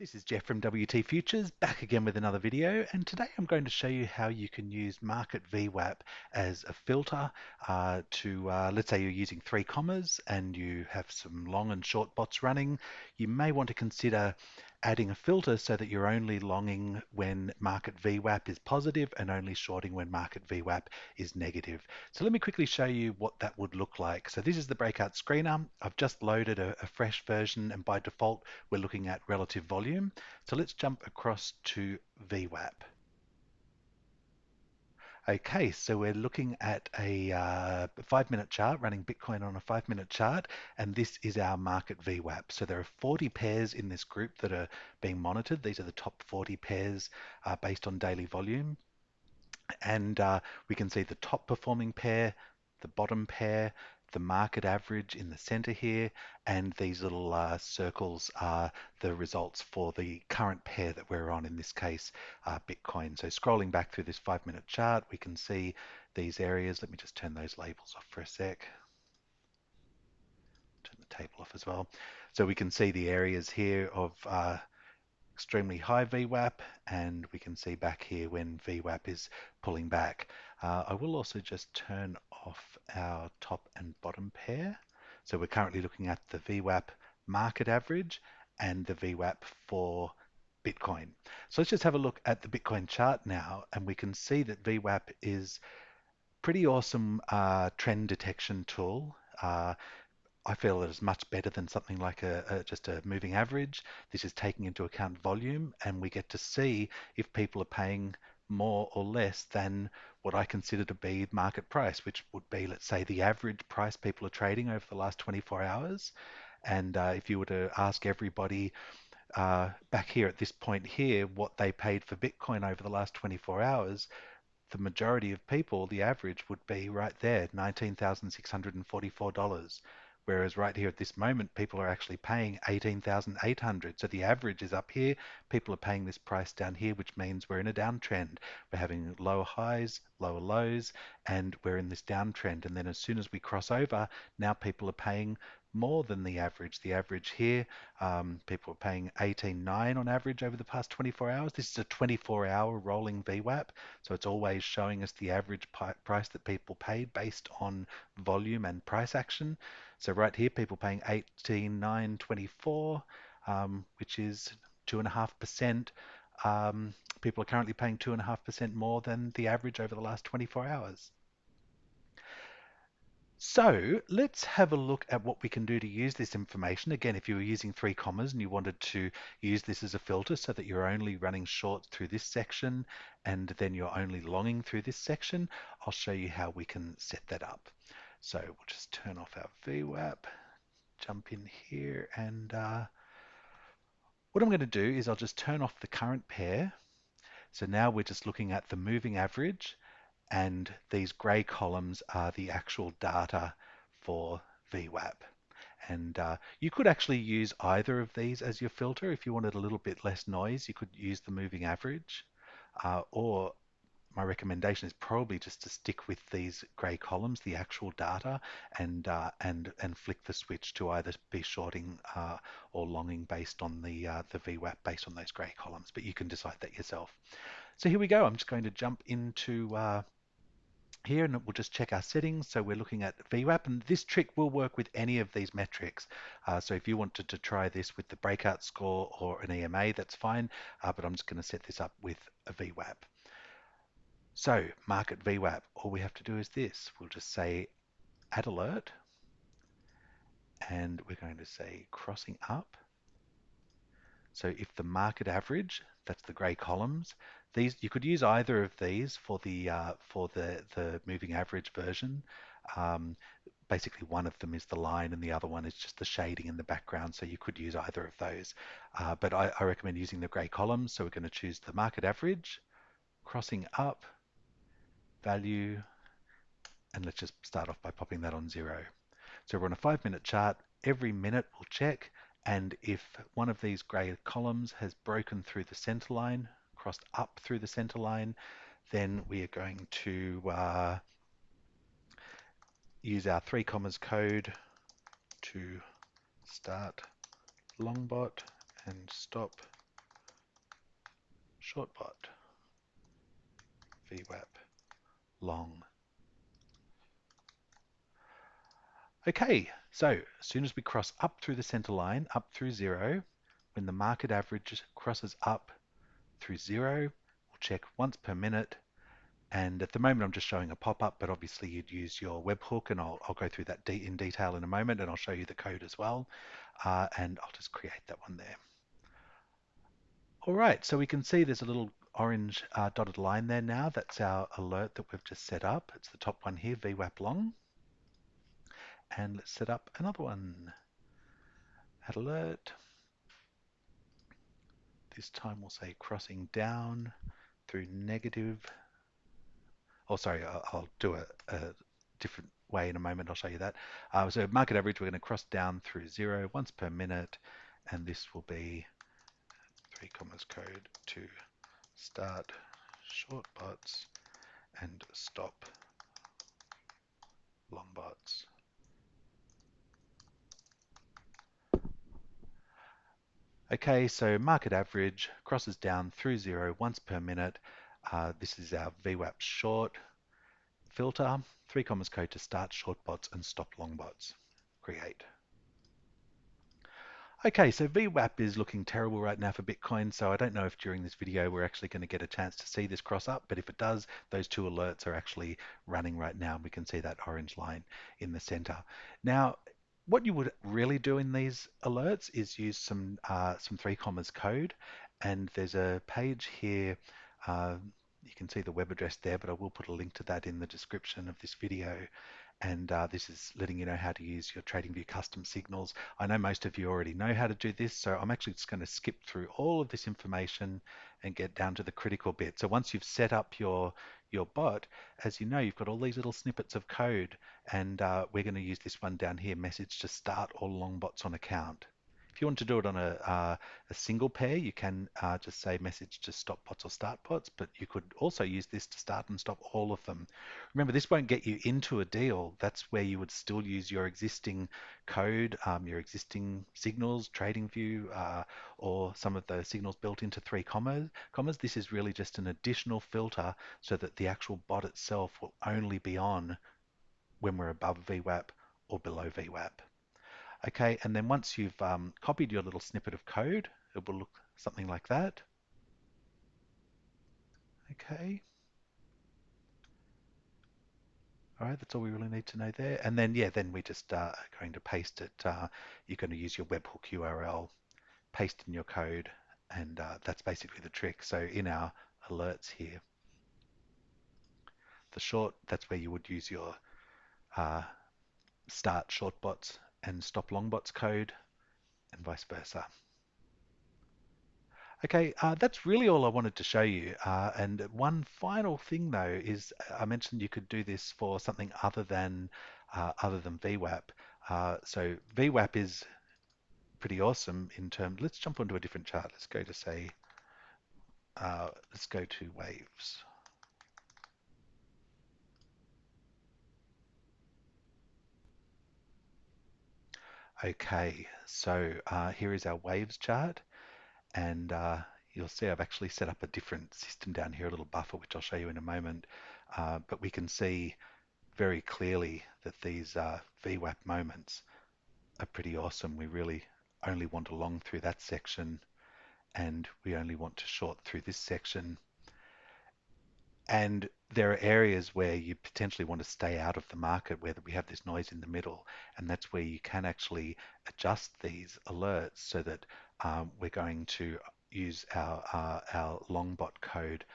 This is Jeff from WT Futures, back again with another video, and today I'm going to show you how you can use market VWAP as a filter let's say you're using 3 commas and you have some long and short bots running. You may want to consider adding a filter so that you're only longing when market VWAP is positive and only shorting when market VWAP is negative. So let me quickly show you what that would look like. So this is the breakout screener. I've just loaded a fresh version, and by default we're looking at relative volume. So let's jump across to VWAP. Okay, so we're looking at a 5-minute chart, running Bitcoin on a 5-minute chart, and this is our market VWAP. So there are 40 pairs in this group that are being monitored. These are the top 40 pairs based on daily volume. And we can see the top performing pair, the bottom pair, the market average in the center here, and these little circles are the results for the current pair that we're on, in this case, Bitcoin. So scrolling back through this 5-minute chart, we can see these areas. Let me just turn those labels off for a sec. Turn the table off as well. So we can see the areas here of extremely high VWAP, and we can see back here when VWAP is pulling back. I will also just turn off our top and bottom pair. So we're currently looking at the VWAP market average and the VWAP for Bitcoin. So let's just have a look at the Bitcoin chart now, and we can see that VWAP is pretty awesome trend detection tool. I feel that it's much better than something like just a moving average. This is taking into account volume, and we get to see if people are paying more or less than what I consider to be market price, which would be, let's say, the average price people are trading over the last 24 hours. And if you were to ask everybody back here at this point here what they paid for Bitcoin over the last 24 hours, the majority of people, the average would be right there, $19,644. Whereas right here at this moment, people are actually paying 18,800. So the average is up here. People are paying this price down here, which means we're in a downtrend. We're having lower highs, lower lows, and we're in this downtrend. And then as soon as we cross over, now people are paying more than the average. The average here, people are paying 18.9 on average over the past 24 hours. This is a 24-hour rolling VWAP, so it's always showing us the average price that people paid based on volume and price action. So right here, people paying 18,924, which is 2.5%. People are currently paying 2.5% more than the average over the last 24 hours. So let's have a look at what we can do to use this information. Again, if you were using 3 commas and you wanted to use this as a filter so that you're only running short through this section and then you're only longing through this section, I'll show you how we can set that up. So we'll just turn off our VWAP, jump in here, and what I'm going to do is I'll just turn off the current pair. So now we're just looking at the moving average, and these gray columns are the actual data for VWAP. And you could actually use either of these as your filter. If you wanted a little bit less noise, you could use the moving average, or my recommendation is probably just to stick with these gray columns, the actual data, and flick the switch to either be shorting or longing based on the VWAP based on those gray columns. But you can decide that yourself. So here we go. I'm just going to jump into here, and we'll just check our settings. So we're looking at VWAP, and this trick will work with any of these metrics. So if you wanted to try this with the breakout score or an EMA, that's fine, but I'm just going to set this up with a VWAP. So market VWAP, all we have to do is this. We'll just say add alert, and we're going to say crossing up. So if the market average, that's the gray columns, these you could use either of these for the moving average version. Basically, one of them is the line and the other one is just the shading in the background, so you could use either of those. But I recommend using the gray columns, so we're going to choose the market average, crossing up, value, and let's just start off by popping that on 0. So we're on a 5-minute chart. Every minute we'll check, and if one of these gray columns has broken through the center line, crossed up through the center line, then we are going to use our 3 commas code to start longbot and stop short bot, VWAP, long. Okay, so as soon as we cross up through the center line, up through zero, when the market average crosses up through zero, we'll check once per minute. And at the moment, I'm just showing a pop-up, but obviously you'd use your webhook, and I'll go through that in detail in a moment, and I'll show you the code as well. And I'll just create that one there. All right, so we can see there's a little orange dotted line there now. That's our alert that we've just set up. It's the top one here, VWAP long. And let's set up another one. Add alert. This time we'll say crossing down through negative. Oh, sorry, I'll do a different way in a moment. I'll show you that. So market average, we're going to cross down through zero once per minute, and this will be 3 commas code to start short bots and stop long bots. Okay, so market average crosses down through zero once per minute. This is our VWAP short filter, 3 commas code to start short bots and stop long bots. Create. Okay, so VWAP is looking terrible right now for Bitcoin, so I don't know if during this video we're actually going to get a chance to see this cross up, but if it does, those two alerts are actually running right now. We can see that orange line in the center. Now, what you would really do in these alerts is use some 3 commas code, and there's a page here. You can see the web address there, but I will put a link to that in the description of this video. And this is letting you know how to use your TradingView custom signals. I know most of you already know how to do this, so I'm actually just going to skip through all of this information and get down to the critical bit. So once you've set up your bot, as you know, you've got all these little snippets of code, and we're going to use this one down here, message to start all long bots on account. If you want to do it on a single pair, you can just say message to stop bots or start bots, but you could also use this to start and stop all of them. Remember, this won't get you into a deal. That's where you would still use your existing code, your existing signals, TradingView, or some of the signals built into 3 commas. This is really just an additional filter so that the actual bot itself will only be on when we're above VWAP or below VWAP. Okay, and then once you've copied your little snippet of code, it will look something like that. Okay. All right, that's all we really need to know there. And then, yeah, then we just are going to paste it. You're going to use your webhook URL, paste in your code, and that's basically the trick. So in our alerts here, the short, that's where you would use your start short bots and stop long bots code, and vice versa. Okay, that's really all I wanted to show you. And one final thing though is I mentioned you could do this for something other than VWAP. So VWAP is pretty awesome in terms. Let's jump onto a different chart. Let's go to say, let's go to waves. Okay, so here is our waves chart, and you'll see I've actually set up a different system down here, a little buffer, which I'll show you in a moment. But we can see very clearly that these VWAP moments are pretty awesome. We really only want to long through that section, and we only want to short through this section. And there are areas where you potentially want to stay out of the market where we have this noise in the middle, and that's where you can actually adjust these alerts so that we're going to use our longbot code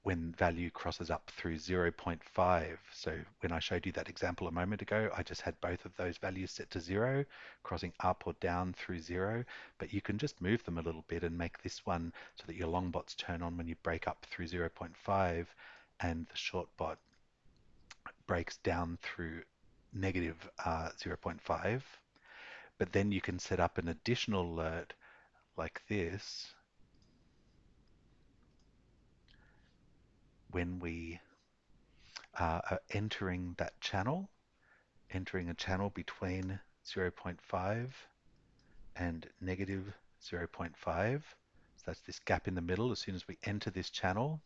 when value crosses up through 0.5. So when I showed you that example a moment ago, I just had both of those values set to 0, crossing up or down through 0, but you can just move them a little bit and make this one so that your long bots turn on when you break up through 0.5 and the short bot breaks down through negative 0.5. But then you can set up an additional alert like this when we are entering that channel, entering a channel between 0.5 and negative 0.5. That's this gap in the middle. As soon as we enter this channel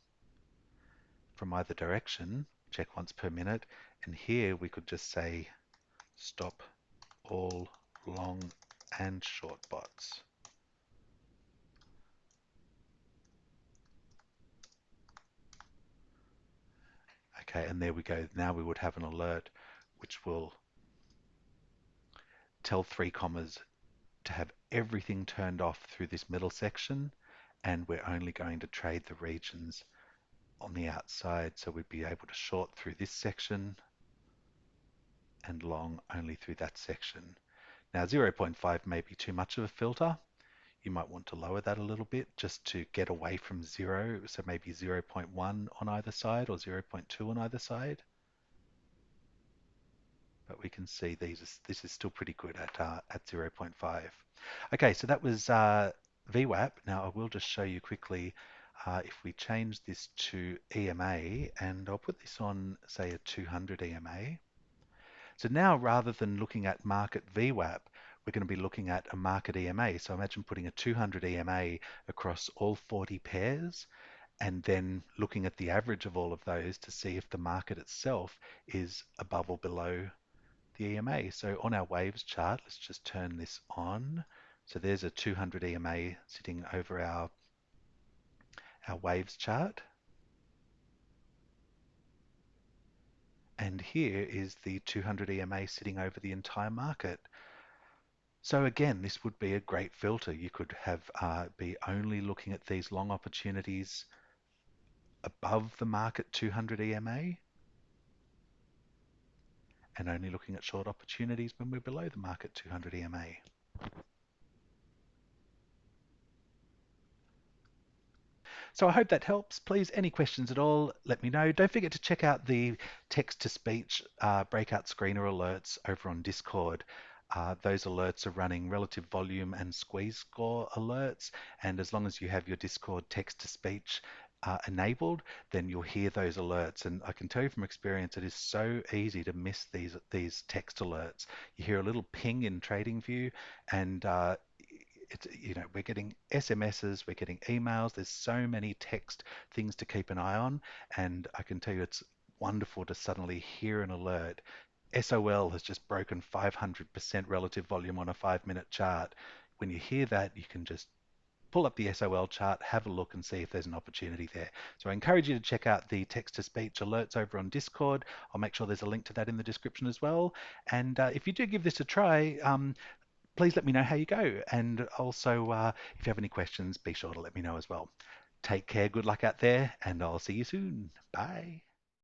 from either direction, check once per minute. And here we could just say stop all long and short bots. Okay, and there we go. Now we would have an alert which will tell 3 commas to have everything turned off through this middle section, and we're only going to trade the regions on the outside. So we'd be able to short through this section and long only through that section. Now 0.5 may be too much of a filter. You might want to lower that a little bit just to get away from 0. So maybe 0.1 on either side or 0.2 on either side. But we can see this is still pretty good at 0.5. Okay, so that was VWAP. Now I will just show you quickly if we change this to EMA, and I'll put this on, say, a 200 EMA. So now rather than looking at market VWAP, we're going to be looking at a market EMA. So imagine putting a 200 EMA across all 40 pairs and then looking at the average of all of those to see if the market itself is above or below the EMA. So on our waves chart, let's just turn this on. So there's a 200 EMA sitting over our waves chart. And here is the 200 EMA sitting over the entire market. So again, this would be a great filter. You could have be only looking at these long opportunities above the market 200 EMA and only looking at short opportunities when we're below the market 200 EMA. So I hope that helps. Please, any questions at all, let me know. Don't forget to check out the text-to-speech breakout screener alerts over on Discord. Those alerts are running relative volume and squeeze score alerts, and as long as you have your Discord text-to-speech enabled, then you'll hear those alerts. And I can tell you from experience, it is so easy to miss these text alerts. You hear a little ping in TradingView, and we're getting SMSs, we're getting emails. There's so many text things to keep an eye on, and I can tell you it's wonderful to suddenly hear an alert. SOL has just broken 500% relative volume on a 5-minute chart. When you hear that, you can just pull up the SOL chart, have a look and see if there's an opportunity there. So I encourage you to check out the text-to-speech alerts over on Discord. I'll make sure there's a link to that in the description as well. And if you do give this a try, please let me know how you go. And also, if you have any questions, be sure to let me know as well. Take care, good luck out there, and I'll see you soon. Bye.